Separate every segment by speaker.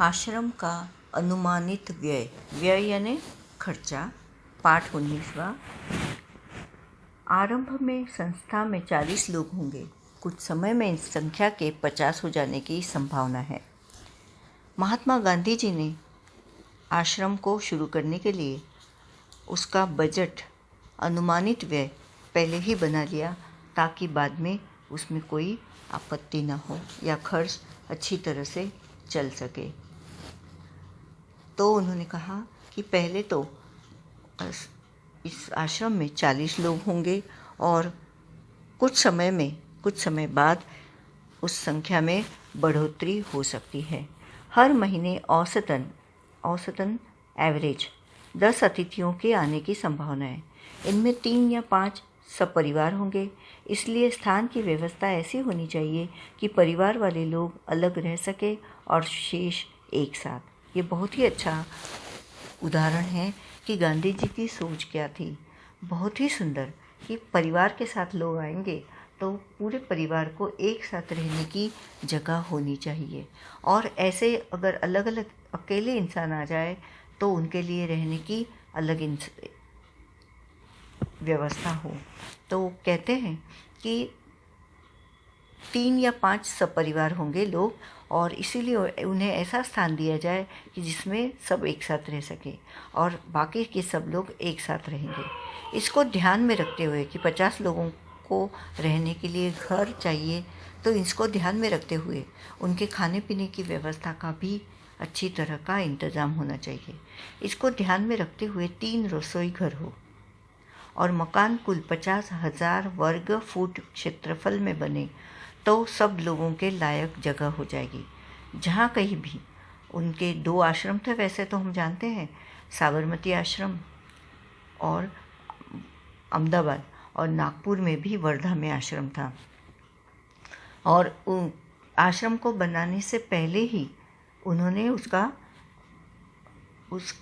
Speaker 1: आश्रम का अनुमानित व्यय। व्यय यानी खर्चा। पाठ 19वां। आरंभ में संस्था में 40 लोग होंगे। कुछ समय में इस संख्या के 50 हो जाने की संभावना है। महात्मा गांधी जी ने आश्रम को शुरू करने के लिए उसका बजट, अनुमानित व्यय पहले ही बना लिया ताकि बाद में उसमें कोई आपत्ति न हो या खर्च अच्छी तरह से चल सके। तो उन्होंने कहा कि पहले तो इस आश्रम में 40 लोग होंगे और कुछ समय बाद उस संख्या में बढ़ोतरी हो सकती है। हर महीने औसतन एवरेज 10 अतिथियों के आने की संभावना है। इनमें 3 या 5 सपरिवार होंगे। इसलिए स्थान की व्यवस्था ऐसी होनी चाहिए कि परिवार वाले लोग अलग रह सके और शेष एक साथ। ये बहुत ही अच्छा उदाहरण है कि गांधी जी की सोच क्या थी। बहुत ही सुंदर कि परिवार के साथ लोग आएंगे तो पूरे परिवार को एक साथ रहने की जगह होनी चाहिए। और ऐसे अगर अलग अलग अकेले इंसान आ जाए तो उनके लिए रहने की अलग व्यवस्था हो। तो कहते हैं कि 3 या 5 सपरिवार होंगे लोग और इसीलिए उन्हें ऐसा स्थान दिया जाए कि जिसमें सब एक साथ रह सके और बाकी के सब लोग एक साथ रहेंगे। इसको ध्यान में रखते हुए कि 50 लोगों को रहने के लिए घर चाहिए, तो इसको ध्यान में रखते हुए उनके खाने पीने की व्यवस्था का भी अच्छी तरह का इंतज़ाम होना चाहिए। इसको ध्यान में रखते हुए 3 रसोई घर हो और मकान कुल 50,000 वर्ग फुट क्षेत्रफल में बने तो सब लोगों के लायक जगह हो जाएगी। जहाँ कहीं भी उनके 2 आश्रम थे, वैसे तो हम जानते हैं साबरमती आश्रम और अहमदाबाद, और नागपुर में भी वर्धा में आश्रम था। और आश्रम को बनाने से पहले ही उन्होंने उस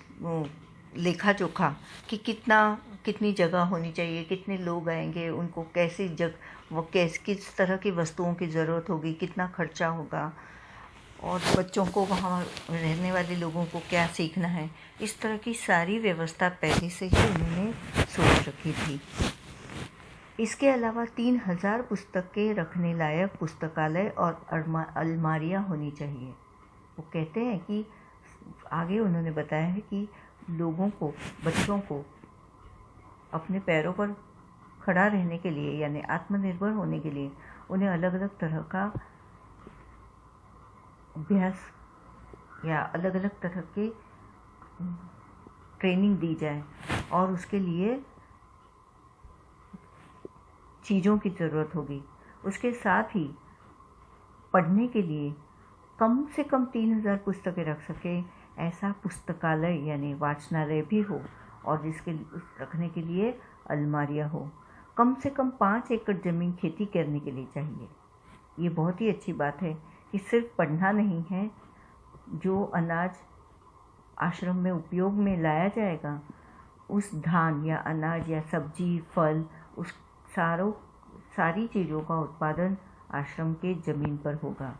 Speaker 1: लेखा जोखा कि कितनी जगह होनी चाहिए, कितने लोग आएंगे, उनको किस तरह की वस्तुओं की ज़रूरत होगी, कितना खर्चा होगा और बच्चों को वहाँ रहने वाले लोगों को क्या सीखना है। इस तरह की सारी व्यवस्था पहले से ही उन्होंने सोच रखी थी। इसके अलावा 3000 पुस्तकें रखने लायक पुस्तकालय और अलमारियाँ होनी चाहिए। वो कहते हैं कि आगे उन्होंने बताया है कि बच्चों को अपने पैरों पर खड़ा रहने के लिए यानी आत्मनिर्भर होने के लिए उन्हें अलग अलग तरह का अभ्यास या अलग अलग तरह के ट्रेनिंग दी जाए और उसके लिए चीज़ों की ज़रूरत होगी। उसके साथ ही पढ़ने के लिए कम से कम 3000 पुस्तकें रख सके ऐसा पुस्तकालय यानी वाचनालय भी हो और जिसके रखने के लिए अलमारियाँ हो। कम से कम 5 एकड़ ज़मीन खेती करने के लिए चाहिए। ये बहुत ही अच्छी बात है कि सिर्फ पढ़ना नहीं है, जो अनाज आश्रम में उपयोग में लाया जाएगा उस धान या अनाज या सब्जी फल उस सारी चीज़ों का उत्पादन आश्रम के ज़मीन पर होगा,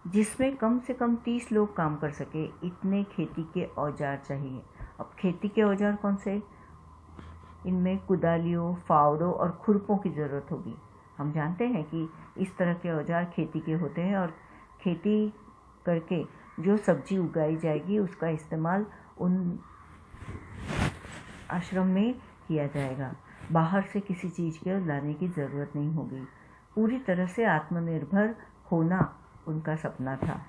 Speaker 1: जिसमें कम से कम 30 लोग काम कर सके। इतने खेती के औजार चाहिए। अब खेती के औजार कौन से? इनमें कुदालियों, फावड़ों और खुरपों की ज़रूरत होगी। हम जानते हैं कि इस तरह के औजार खेती के होते हैं और खेती करके जो सब्जी उगाई जाएगी उसका इस्तेमाल उन आश्रम में किया जाएगा। बाहर से किसी चीज़ के लाने की ज़रूरत नहीं होगी। पूरी तरह से आत्मनिर्भर होना उनका सपना था।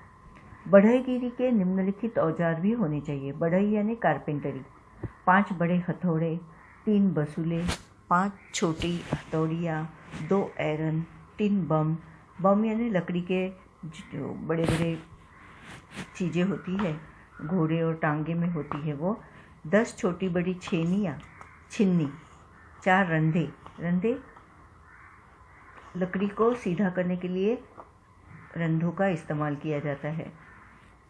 Speaker 1: बढ़ईगिरी के निम्नलिखित औजार भी होने चाहिए। बढ़ई यानी कारपेंटरी। 5 बड़े हथौड़े, 3 बसूले, 5 छोटी हथौड़ियाँ, 2 ऐरन, 3 बम यानी लकड़ी के जो बड़े बड़े चीज़ें होती है, घोड़े और टांगे में होती है वो, 10 छोटी बड़ी छिन्नी, 4 रंधे लकड़ी को सीधा करने के लिए रंधों का इस्तेमाल किया जाता है,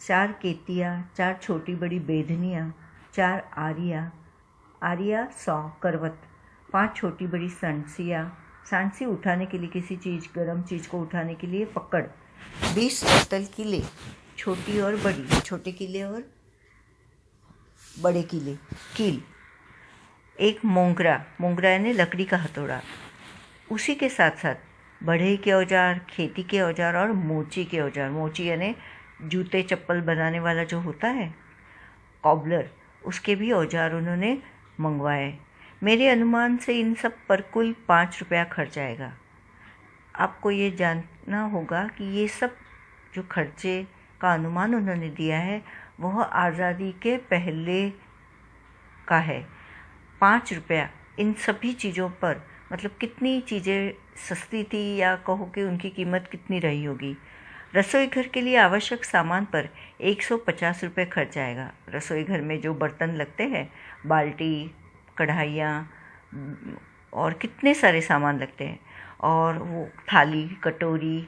Speaker 1: 4 केतिया, 4 छोटी बड़ी बेधनियाँ, 4 आरिया 100 करवत, 5 छोटी बड़ी सांसी उठाने के लिए किसी चीज़ गर्म चीज़ को उठाने के लिए पकड़, 20 पत्तल किले, छोटी और बड़ी, छोटे कीले और बड़े कीले, कील। एक मोंगरा, मोंगरा यानी लकड़ी का हथौड़ा। उसी के साथ साथ बढ़ई के औजार, खेती के औजार और मोची के औजार। मोची यानी जूते चप्पल बनाने वाला जो होता है, कॉबलर, उसके भी औजार उन्होंने मंगवाए। मेरे अनुमान से इन सब पर कुल 5 रुपया खर्च आएगा। आपको ये जानना होगा कि ये सब जो खर्चे का अनुमान उन्होंने दिया है वह आज़ादी के पहले का है। 5 रुपया इन सभी चीज़ों पर, मतलब कितनी चीज़ें सस्ती थी या कहो कि उनकी कीमत कितनी रही होगी। रसोई घर के लिए आवश्यक सामान पर 150 रुपये खर्च आएगा। रसोई घर में जो बर्तन लगते हैं, बाल्टी, कढ़ाइयाँ और कितने सारे सामान लगते हैं, और वो थाली, कटोरी,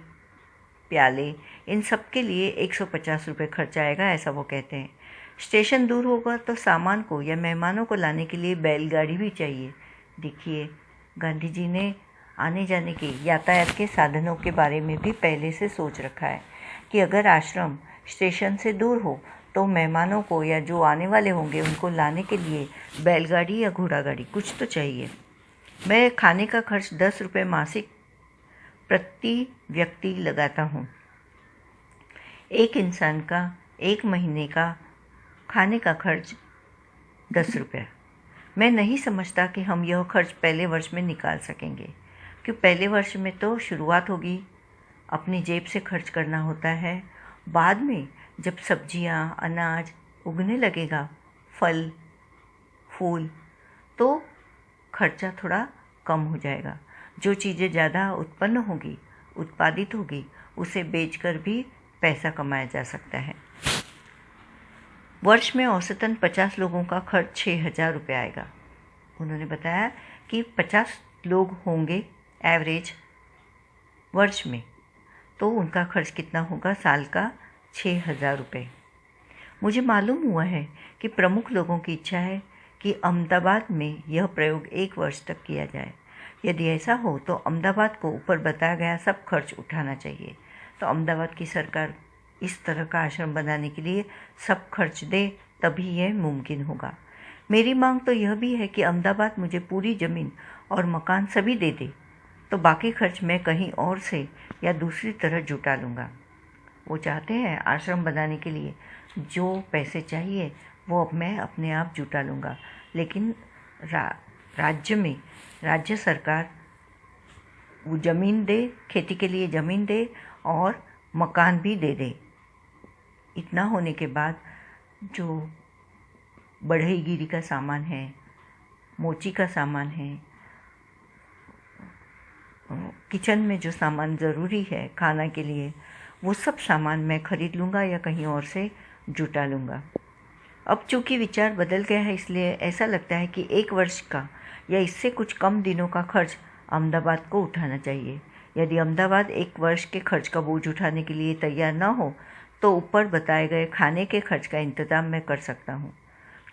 Speaker 1: प्याले, इन सब के लिए 150 रुपये खर्च आएगा, ऐसा वो कहते हैं। स्टेशन दूर होगा तो सामान को या मेहमानों को लाने के लिए बैलगाड़ी भी चाहिए। देखिए, गांधी जी ने आने जाने के यातायात के साधनों के बारे में भी पहले से सोच रखा है कि अगर आश्रम स्टेशन से दूर हो तो मेहमानों को या जो आने वाले होंगे उनको लाने के लिए बैलगाड़ी या घोड़ा गाड़ी कुछ तो चाहिए। मैं खाने का खर्च 10 रुपये मासिक प्रति व्यक्ति लगाता हूँ। एक इंसान का एक महीने का खाने का खर्च 10 रुपये। मैं नहीं समझता कि हम यह खर्च पहले वर्ष में निकाल सकेंगे, क्योंकि पहले वर्ष में तो शुरुआत होगी, अपनी जेब से खर्च करना होता है। बाद में जब सब्जियां, अनाज उगने लगेगा, फल फूल, तो खर्चा थोड़ा कम हो जाएगा। जो चीज़ें ज़्यादा उत्पादित होगी, उसे बेचकर भी पैसा कमाया जा सकता है। वर्ष में औसतन 50 लोगों का खर्च 6,000 रुपये आएगा। उन्होंने बताया कि 50 लोग होंगे एवरेज वर्ष में, तो उनका खर्च कितना होगा साल का? 6,000 रुपये। मुझे मालूम हुआ है कि प्रमुख लोगों की इच्छा है कि अहमदाबाद में यह प्रयोग 1 वर्ष तक किया जाए। यदि ऐसा हो तो अहमदाबाद को ऊपर बताया गया सब खर्च उठाना चाहिए। तो अहमदाबाद की सरकार इस तरह का आश्रम बनाने के लिए सब खर्च दे, तभी यह मुमकिन होगा। मेरी मांग तो यह भी है कि अहमदाबाद मुझे पूरी ज़मीन और मकान सभी दे दे, तो बाकी खर्च मैं कहीं और से या दूसरी तरह जुटा लूँगा। वो चाहते हैं आश्रम बनाने के लिए जो पैसे चाहिए वो अब मैं अपने आप जुटा लूँगा, लेकिन राज्य सरकार वो ज़मीन दे, खेती के लिए ज़मीन दे और मकान भी दे दे। इतना होने के बाद जो बढ़ईगिरी का सामान है, मोची का सामान है, किचन में जो सामान ज़रूरी है खाना के लिए, वो सब सामान मैं खरीद लूँगा या कहीं और से जुटा लूँगा। अब चूँकि विचार बदल गया है, इसलिए ऐसा लगता है कि 1 वर्ष का या इससे कुछ कम दिनों का खर्च अहमदाबाद को उठाना चाहिए। यदि अहमदाबाद 1 वर्ष के खर्च का बोझ उठाने के लिए तैयार न हो तो ऊपर बताए गए खाने के खर्च का इंतज़ाम मैं कर सकता हूँ।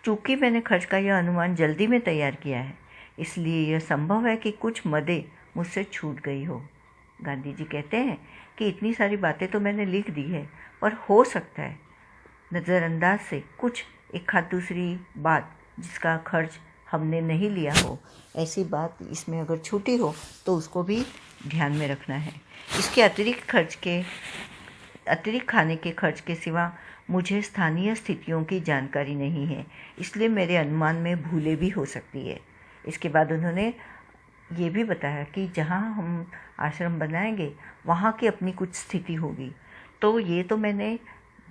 Speaker 1: चूँकि मैंने खर्च का यह अनुमान जल्दी में तैयार किया है, इसलिए यह संभव है कि कुछ मदें मुझसे छूट गई हो। गांधी जी कहते हैं कि इतनी सारी बातें तो मैंने लिख दी है, पर हो सकता है नज़रअंदाज से कुछ एक आध दूसरी बात जिसका खर्च हमने नहीं लिया हो, ऐसी बात इसमें अगर छूटी हो तो उसको भी ध्यान में रखना है। इसके अतिरिक्त खाने के खर्च के सिवा मुझे स्थानीय स्थितियों की जानकारी नहीं है, इसलिए मेरे अनुमान में भूलें भी हो सकती है। इसके बाद उन्होंने ये भी बताया कि जहाँ हम आश्रम बनाएंगे वहाँ की अपनी कुछ स्थिति होगी। तो ये तो मैंने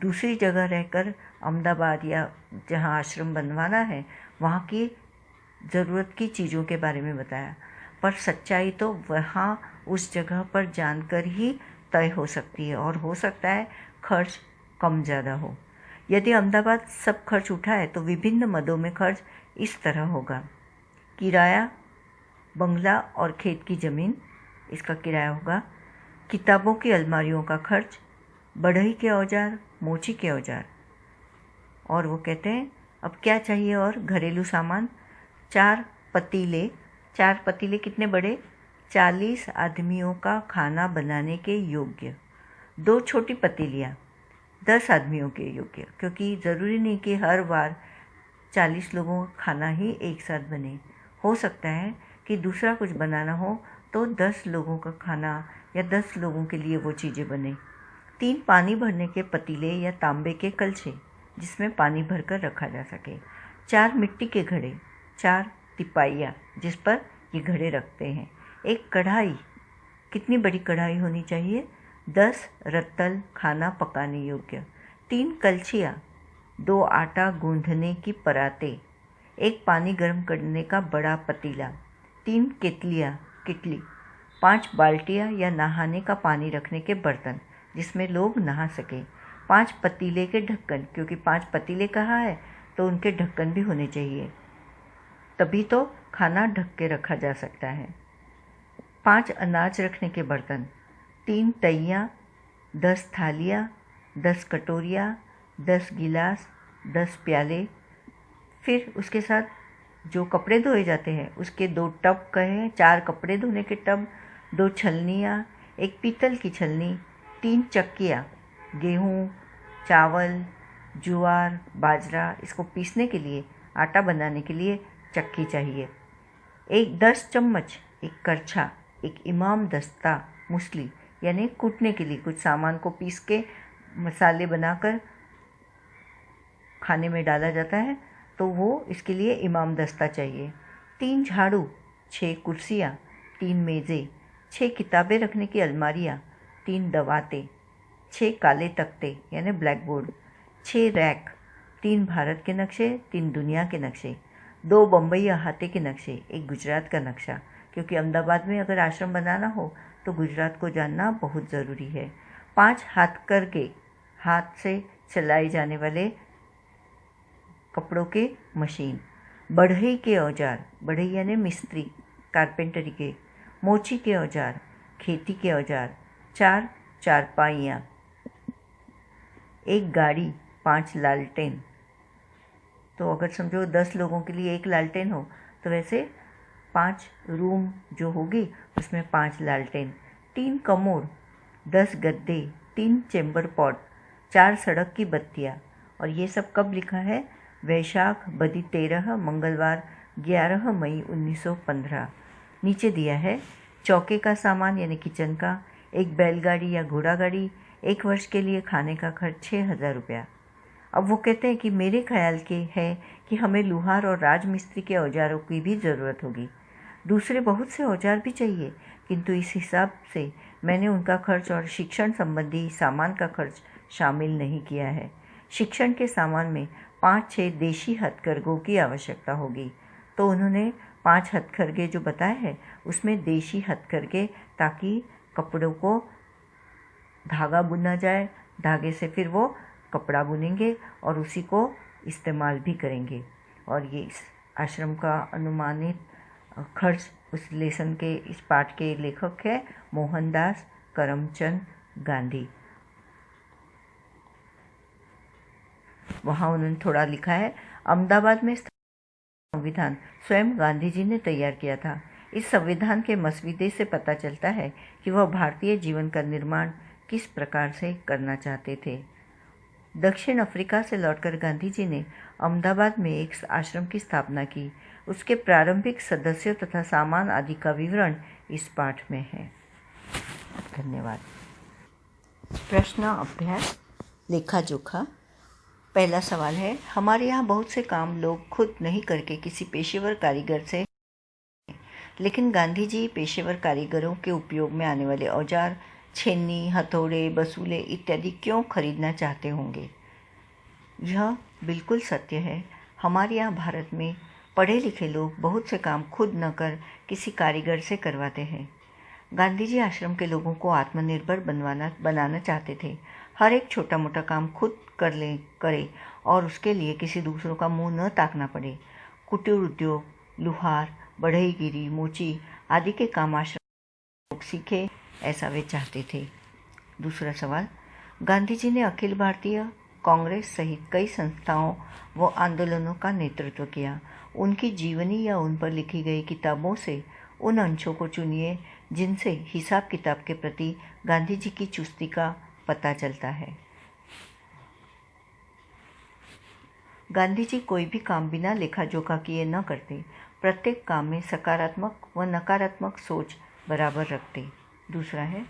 Speaker 1: दूसरी जगह रहकर अहमदाबाद या जहाँ आश्रम बनवाना है वहाँ की ज़रूरत की चीज़ों के बारे में बताया, पर सच्चाई तो वहाँ उस जगह पर जानकर ही तय हो सकती है, और हो सकता है खर्च कम ज़्यादा हो। यदि अहमदाबाद सब खर्च उठाए तो विभिन्न मदों में खर्च इस तरह होगा: किराया, बंगला और खेत की ज़मीन, इसका किराया होगा। किताबों की अलमारियों का खर्च, बढ़ई के औजार, मोची के औजार। और वो कहते हैं अब क्या चाहिए और घरेलू सामान, 4 पतीले। 4 पतीले कितने बड़े? 40 आदमियों का खाना बनाने के योग्य। 2 छोटी पतीलियाँ 10 आदमियों के योग्य, क्योंकि ज़रूरी नहीं कि हर बार 40 लोगों का खाना ही एक साथ बने। हो सकता है कि दूसरा कुछ बनाना हो तो 10 लोगों का खाना या 10 लोगों के लिए वो चीज़ें बने। 3 पानी भरने के पतीले या तांबे के कलछे जिसमें पानी भरकर रखा जा सके। 4 मिट्टी के घड़े, 4 तिपाइयाँ जिस पर ये घड़े रखते हैं। एक कढ़ाई, कितनी बड़ी कढ़ाई होनी चाहिए? 10 रत्तल खाना पकाने योग्य। 3 कलछियाँ, 2 आटा गूंथने की परातें, 1 पानी गर्म करने का बड़ा पतीला, 3 कितली, 5 बाल्टियाँ या नहाने का पानी रखने के बर्तन जिसमें लोग नहा सके, 5 पतीले के ढक्कन, क्योंकि 5 पतीले कहा है तो उनके ढक्कन भी होने चाहिए, तभी तो खाना ढक के रखा जा सकता है। 5 अनाज रखने के बर्तन, 3 तइयाँ, 10 थालियाँ, 10 कटोरियाँ, 10 गिलास, 10 प्याले। फिर उसके साथ जो कपड़े धोए जाते हैं उसके 2 टब कहे, 4 कपड़े धोने के टब, 2 छलनियाँ, 1 पीतल की छलनी, 3 चक्कियाँ, गेहूँ, चावल, ज्वार, बाजरा, इसको पीसने के लिए, आटा बनाने के लिए चक्की चाहिए। 10 चम्मच, 1 करछा, 1 इमाम दस्ता मुसली, यानी कूटने के लिए कुछ सामान को पीस के मसाले बनाकर खाने में डाला जाता है, तो वो इसके लिए इमाम दस्ता चाहिए। 3 झाड़ू, 6 कुर्सियाँ, 3 मेज़ें, 6 किताबें रखने की अलमारियाँ, 3 दवातें, 6 काले तख्ते यानी ब्लैक बोर्ड, 6 रैक, 3 भारत के नक्शे, 3 दुनिया के नक्शे, 2 बम्बई अहाते के नक्शे, 1 गुजरात का नक्शा, क्योंकि अहमदाबाद में अगर आश्रम बनाना हो तो गुजरात को जानना बहुत ज़रूरी है। 5 हथकरघे, हाथ से चलाए जाने वाले कपड़ों के मशीन, बढ़ई के औजार, बढ़ई यानी मिस्त्री, कारपेंटरी के, मोची के औजार, खेती के औजार, 4 चारपाइयाँ, 1 गाड़ी, 5 लालटेन। तो अगर समझो 10 लोगों के लिए 1 लालटेन हो तो वैसे 5 रूम जो होगी उसमें 5 लालटेन, 3 कमोड, 10 गद्दे, 3 चेम्बर पॉट, 4 सड़क की बत्तियाँ। और ये सब कब लिखा है? वैशाख बदी 13 मंगलवार 11 मई 1915। नीचे दिया है चौके का सामान यानी किचन का, 1 बैलगाड़ी या घोड़ा गाड़ी, 1 वर्ष के लिए खाने का खर्च 6,000 रुपया। अब वो कहते हैं कि मेरे ख्याल के है कि हमें लुहार और राजमिस्त्री के औजारों की भी ज़रूरत होगी, दूसरे बहुत से औजार भी चाहिए, किंतु इस हिसाब से मैंने उनका खर्च और शिक्षण संबंधी सामान का खर्च शामिल नहीं किया है। शिक्षण के सामान में 5-6 देशी हथकरघों की आवश्यकता होगी। तो उन्होंने 5 हथकरघे जो बताए हैं उसमें देशी हथकरघे, ताकि कपड़ों को धागा बुना जाए, धागे से फिर वो कपड़ा बुनेंगे और उसी को इस्तेमाल भी करेंगे। और ये इस आश्रम का अनुमानित खर्च उस लेसन के इस पाठ के लेखक है मोहनदास करमचंद गांधी। वहाँ उन्होंने थोड़ा लिखा है, अहमदाबाद में संविधान स्वयं गांधी जी ने तैयार किया था। इस संविधान के मसवीदे से पता चलता है कि वह भारतीय जीवन का निर्माण किस प्रकार से करना चाहते थे। दक्षिण अफ्रीका से लौटकर गांधी जी ने अहमदाबाद में एक आश्रम की स्थापना की। उसके प्रारंभिक सदस्यों तथा सामान आदि का विवरण इस पाठ में है। धन्यवाद। प्रश्न अभ्यास लेखा जोखा। पहला सवाल है, हमारे यहाँ बहुत से काम लोग खुद नहीं करके किसी पेशेवर कारीगर से, लेकिन गांधी जी पेशेवर कारीगरों के उपयोग में आने वाले औजार, छेनी, हथौड़े, बसूले इत्यादि क्यों खरीदना चाहते होंगे? यह बिल्कुल सत्य है। हमारे यहाँ भारत में पढ़े लिखे लोग बहुत से काम खुद न कर किसी कारीगर से करवाते हैं। गांधी जी आश्रम के लोगों को आत्मनिर्भर बनाना चाहते थे। हर एक छोटा मोटा काम खुद करे और उसके लिए किसी दूसरों का मुंह न ताकना पड़े। कुटीर उद्योग, लुहार, बढ़ईगिरी, मोची आदि के काम आश्रम लोग सीखे, ऐसा वे चाहते थे। दूसरा सवाल, गांधी जी ने अखिल भारतीय कांग्रेस सहित कई संस्थाओं व आंदोलनों का नेतृत्व किया। उनकी जीवनी या उन पर लिखी गई किताबों से उन अंशों को चुनिए जिनसे हिसाब किताब के प्रति गांधी जी की चुस्ती का पता चलता है। गांधी जी कोई भी काम बिना लेखा जोखा किए न करते। प्रत्येक काम में सकारात्मक व नकारात्मक सोच बराबर रखते। दूसरा है,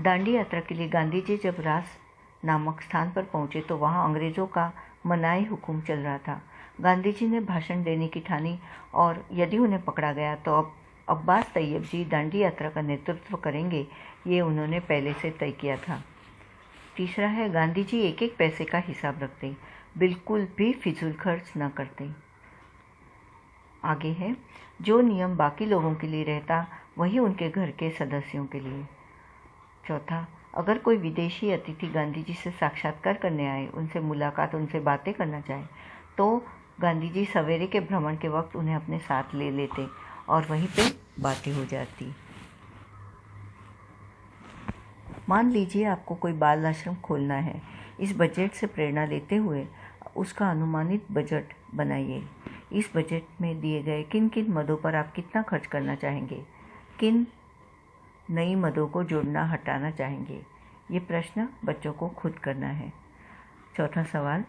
Speaker 1: दांडी यात्रा के लिए गांधी जी जब रास नामक स्थान पर पहुंचे तो वहां अंग्रेज़ों का मनाही हुक्म चल रहा था। गांधी जी ने भाषण देने की ठानी और यदि उन्हें पकड़ा गया तो अब अब्बास तैयब जी दांडी यात्रा का नेतृत्व करेंगे, ये उन्होंने पहले से तय किया था। तीसरा है, गांधी जी एक एक पैसे का हिसाब रखते, बिल्कुल भी फिजूल खर्च न करते। आगे है, जो नियम बाकी लोगों के लिए रहता वही उनके घर के सदस्यों के लिए। चौथा, अगर कोई विदेशी अतिथि गांधी जी से साक्षात्कार करने आए, उनसे मुलाकात, उनसे बातें करना चाहे, तो गांधी जी सवेरे के भ्रमण के वक्त उन्हें अपने साथ ले लेते और वहीं पे बातें हो जाती। मान लीजिए आपको कोई बाल आश्रम खोलना है। इस बजट से प्रेरणा लेते हुए उसका अनुमानित बजट बनाइए। इस बजट में दिए गए किन किन मदों पर आप कितना खर्च करना चाहेंगे, किन नई मदों को जोड़ना हटाना चाहेंगे, ये प्रश्न बच्चों को खुद करना है। चौथा सवाल,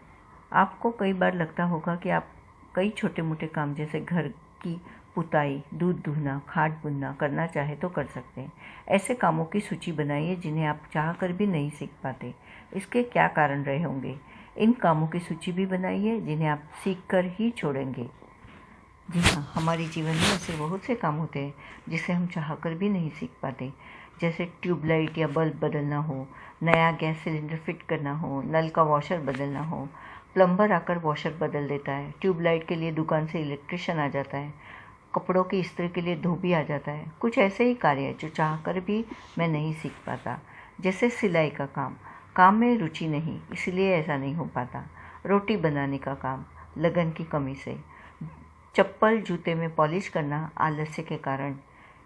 Speaker 1: आपको कई बार लगता होगा कि आप कई छोटे मोटे काम जैसे घर की पुताई, दूध दूहना, खाट बुनना करना चाहे तो कर सकते हैं। ऐसे कामों की सूची बनाइए जिन्हें आप चाहकर भी नहीं सीख पाते। इसके क्या कारण रहे होंगे? इन कामों की सूची भी बनाइए जिन्हें आप सीख कर ही छोड़ेंगे। जी हाँ, हमारे जीवन में ऐसे बहुत से काम होते हैं जिसे हम चाहकर भी नहीं सीख पाते, जैसे ट्यूबलाइट या बल्ब बदलना हो, नया गैस सिलेंडर फिट करना हो, नल का वॉशर बदलना हो। प्लम्बर आकर वॉशर बदल देता है, ट्यूबलाइट के लिए दुकान से इलेक्ट्रिशियन आ जाता है, कपड़ों की इस्त्री के लिए धोबी आ जाता है। कुछ ऐसे ही कार्य हैं जो चाहकर भी मैं नहीं सीख पाता, जैसे सिलाई का काम में रुचि नहीं, इसलिए ऐसा नहीं हो पाता। रोटी बनाने का काम, लगन की कमी से। चप्पल जूते में पॉलिश करना, आलस्य के कारण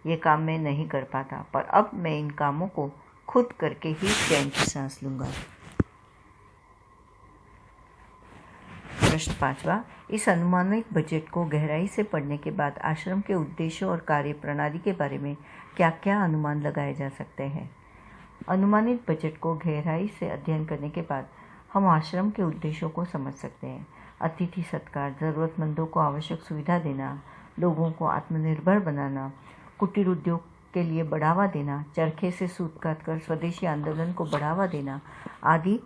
Speaker 1: ये काम मैं नहीं कर पाता, पर अब मैं इन कामों को खुद करके ही चैन की सांस लूँगा। प्रश्न 5वां, इस अनुमानित बजट को गहराई से पढ़ने के बाद आश्रम के उद्देश्यों और कार्य प्रणाली के बारे में क्या क्या अनुमान लगाए जा सकते हैं? अनुमानित बजट को गहराई से अध्ययन करने के बाद हम आश्रम के उद्देश्यों को समझ सकते हैं। अतिथि सत्कार, ज़रूरतमंदों को आवश्यक सुविधा देना, लोगों को आत्मनिर्भर बनाना, कुटीर उद्योग के लिए बढ़ावा देना, चरखे से सूत काटकर स्वदेशी आंदोलन को बढ़ावा देना आदि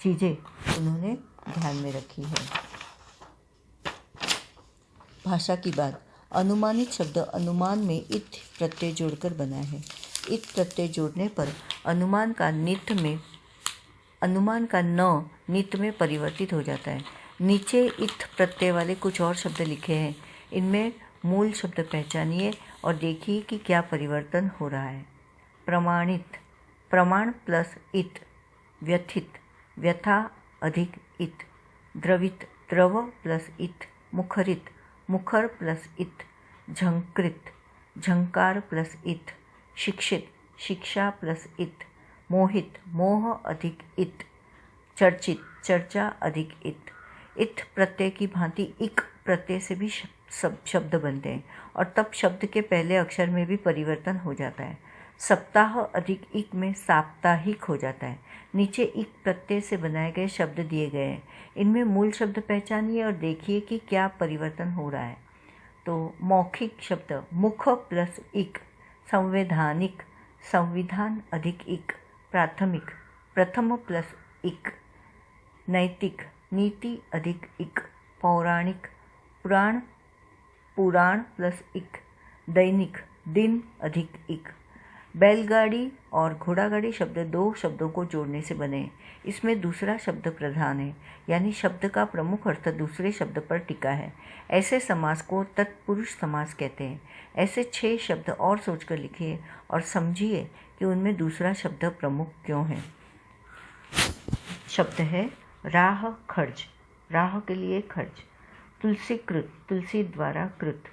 Speaker 1: चीज़ें उन्होंने ध्यान में रखी है। भाषा की बात, अनुमानित शब्द अनुमान में इत प्रत्यय जोड़कर बना है। इत प्रत्यय जोड़ने पर अनुमान का न नित में परिवर्तित हो जाता है। नीचे इत प्रत्यय वाले कुछ और शब्द लिखे हैं, इनमें मूल शब्द पहचानिए और देखिए कि क्या परिवर्तन हो रहा है। प्रमाणित, प्रमाण प्लस इत। व्यथित, व्यथा अधिक इत। द्रवित, द्रव प्लस इत। मुखरित, मुखर प्लस इत। झंकृत, झंकार प्लस इत। शिक्षित, शिक्षा प्लस इत। मोहित, मोह अधिक इत। चर्चित, चर्चा अधिक इत। इत प्रत्यय की भांति इक प्रत्यय से भी शब्द बनते हैं और तब शब्द के पहले अक्षर में भी परिवर्तन हो जाता है। सप्ताह अधिक इक में साप्ताहिक हो जाता है। नीचे इक प्रत्यय से बनाए गए शब्द दिए गए हैं, इनमें मूल शब्द पहचानिए और देखिए कि क्या परिवर्तन हो रहा है। तो मौखिक शब्द मुख प्लस इक। संवैधानिक, संविधान अधिक इक। प्राथमिक, प्रथम प्लस इक। नैतिक, नीति अधिक इक। पौराणिक, पुराण, पुराण प्लस इक। दैनिक, दिन अधिक इक। बैलगाड़ी और घोड़ागाड़ी शब्द दो शब्दों को जोड़ने से बने। इसमें दूसरा शब्द प्रधान है, यानी शब्द का प्रमुख अर्थ दूसरे शब्द पर टिका है। ऐसे समास को तत्पुरुष समास कहते हैं। ऐसे 6 शब्द और सोचकर लिखिए और समझिए कि उनमें दूसरा शब्द प्रमुख क्यों है। शब्द है राह, खर्च, राह के लिए खर्च। तुलसीकृत, तुलसी द्वारा कृत।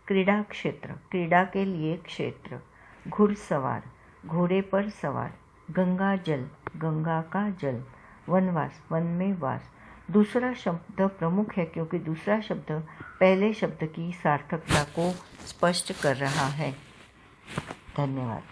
Speaker 1: क्रीड़ा क्षेत्र, क्रीड़ा के लिए क्षेत्र। घुड़सवार, घोड़े पर सवार। गंगा जल, गंगा का जल। वनवास, वन में वास। दूसरा शब्द प्रमुख है क्योंकि दूसरा शब्द पहले शब्द की सार्थकता को स्पष्ट कर रहा है। धन्यवाद।